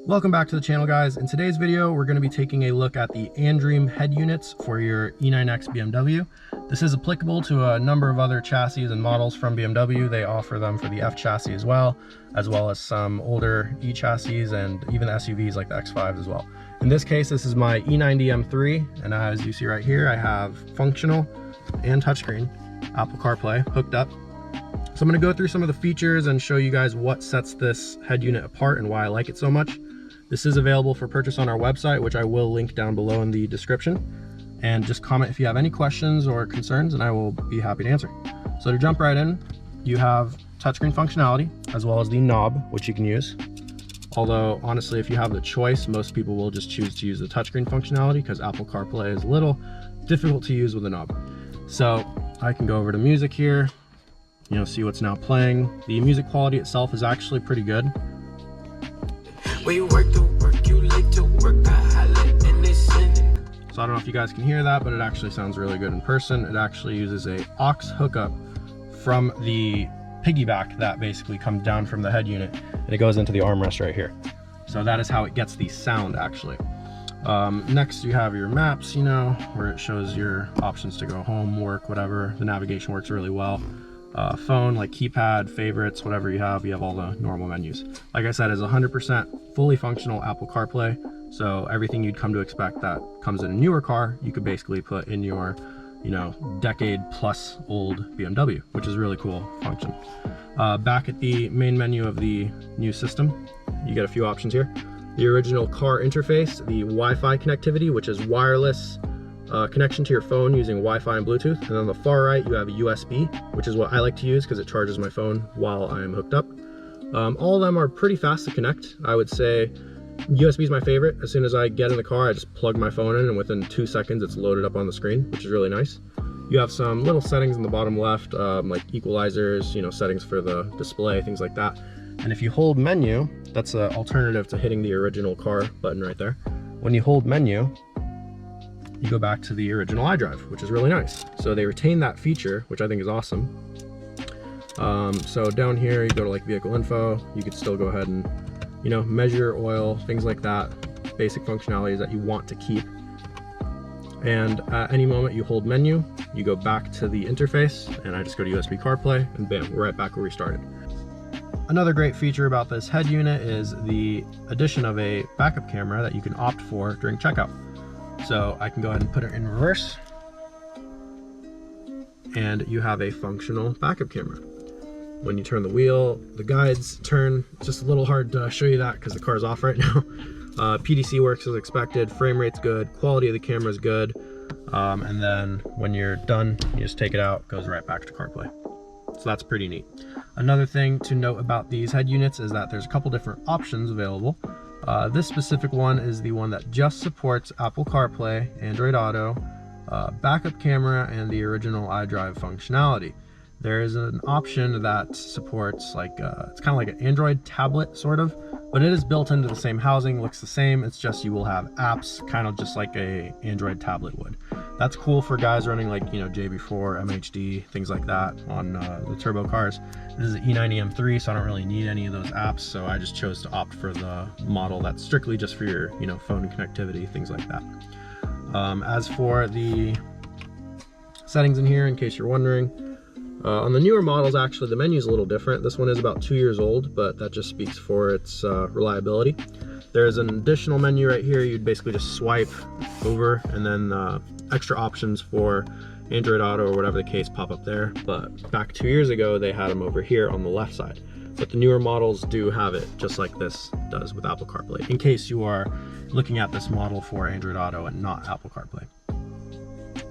Welcome back to the channel, guys. In today's video, we're going to be taking a look at the Andream head units for your E9X BMW. This is applicable to a number of other chassis and models from BMW. They offer them for the F chassis as well as some older E chassis and even the SUVs like the X5 as well. In this case, this is my E90 M3, and as you see right here, I have functional and touchscreen Apple CarPlay hooked up. So I'm going to go through some of the features and show you guys what sets this head unit apart and why I like it so much. This is available for purchase on our website, which I will link down below in the description. And just comment if you have any questions or concerns, and I will be happy to answer. So to jump right in, you have touchscreen functionality, as well as the knob, which you can use. Although, honestly, if you have the choice, most people will just choose to use the touchscreen functionality because Apple CarPlay is a little difficult to use with a knob. So I can go over to music here, see what's now playing. The music quality itself is actually pretty good. When you work to work, you late to work, I highlight and they send it. So I don't know if you guys can hear that, but it actually sounds really good in person. It actually uses a aux hookup from the piggyback that basically comes down from the head unit, and it goes into the armrest right here. So that is how it gets the sound actually. Next you have your maps, where it shows your options to go home, work, whatever. The navigation works really well. Phone, like keypad, favorites, whatever you have all the normal menus. Like I said, is 100% fully functional Apple CarPlay, so everything you'd come to expect that comes in a newer car, you could basically put in your, decade plus old BMW, which is a really cool function. Back at the main menu of the new system, you get a few options here. The original car interface, the Wi-Fi connectivity, which is wireless connection to your phone using Wi-Fi and Bluetooth, and on the far right you have a USB, which is what I like to use because it charges my phone while I am hooked up. All of them are pretty fast to connect. I would say USB is my favorite. As soon as I get in the car, I just plug my phone in, and within 2 seconds it's loaded up on the screen, which is really nice. You have some little settings in the bottom left, like equalizers, settings for the display, things like that. And if you hold menu, that's an alternative to hitting the original car button right there. When you hold menu, you go back to the original iDrive, which is really nice. So they retain that feature, which I think is awesome. So down here, you go to like vehicle info, you could still go ahead and, measure oil, things like that, basic functionalities that you want to keep. And at any moment you hold menu, you go back to the interface, and I just go to USB CarPlay, and bam, we're right back where we started. Another great feature about this head unit is the addition of a backup camera that you can opt for during checkout. So I can go ahead and put it in reverse, and you have a functional backup camera. When you turn the wheel, the guides turn. It's just a little hard to show you that because the car's off right now. PDC works as expected, frame rate's good, quality of the camera is good, and then when you're done, you just take it out, it goes right back to CarPlay. So that's pretty neat. Another thing to note about these head units is that there's a couple different options available. This specific one is the one that just supports Apple CarPlay, Android Auto, backup camera, and the original iDrive functionality. There is an option that supports it's kind of like an Android tablet sort of, but it is built into the same housing, looks the same. It's just you will have apps kind of just like a Android tablet would. That's cool for guys running like JB4, MHD, things like that on the turbo cars. This is an E90 M3, so I don't really need any of those apps, so I just chose to opt for the model that's strictly just for your phone connectivity, things like that. As for the settings in here, in case you're wondering, on the newer models, actually the menu is a little different. This one is about 2 years old, but that just speaks for its reliability. There's an additional menu right here. You'd basically just swipe over, and then extra options for Android Auto or whatever the case pop up there. But back 2 years ago, they had them over here on the left side. But the newer models do have it just like this does with Apple CarPlay, in case you are looking at this model for Android Auto and not Apple CarPlay.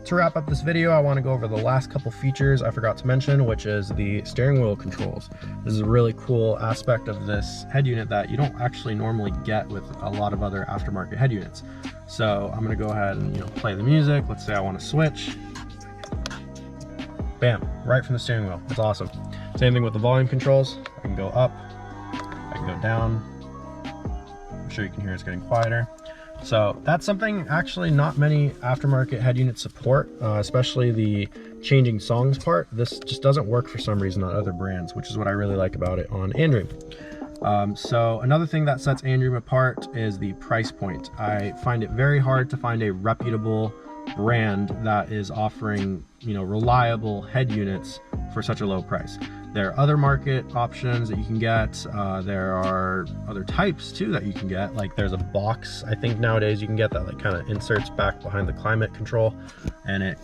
To wrap up this video, I want to go over the last couple features I forgot to mention, which is the steering wheel controls. This is a really cool aspect of this head unit that you don't actually normally get with a lot of other aftermarket head units. So I'm going to go ahead and play the music. Let's say I want to switch. Bam, right from the steering wheel. It's awesome. Same thing with the volume controls. I can go up, I can go down. I'm sure you can hear it's getting quieter. So that's something actually not many aftermarket head units support, especially the changing songs part. This just doesn't work for some reason on other brands, which is what I really like about it on Andream. So another thing that sets Andream apart is the price point. I find it very hard to find a reputable brand that is offering, you know, reliable head units for such a low price. There are other market options that you can get. There are other types too that you can get. Like there's a box, I think nowadays you can get that like kind of inserts back behind the climate control, and it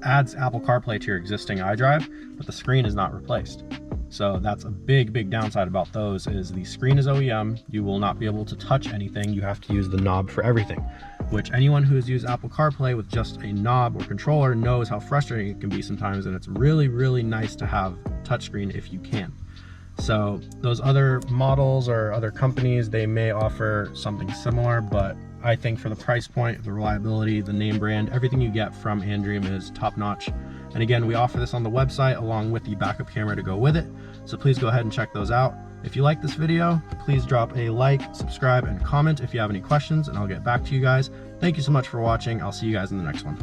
adds Apple CarPlay to your existing iDrive, but the screen is not replaced. So that's a big downside about those, is the screen is OEM. You will not be able to touch anything. You have to use the knob for everything, which anyone who has used Apple CarPlay with just a knob or controller knows how frustrating it can be sometimes, and it's really nice to have touchscreen if you can. So those other models or other companies, they may offer something similar, but I think for the price point, the reliability, the name brand, everything you get from Andream is top notch. And again, we offer this on the website along with the backup camera to go with it. So please go ahead and check those out. If you like this video, please drop a like, subscribe, and comment if you have any questions, and I'll get back to you guys. Thank you so much for watching. I'll see you guys in the next one.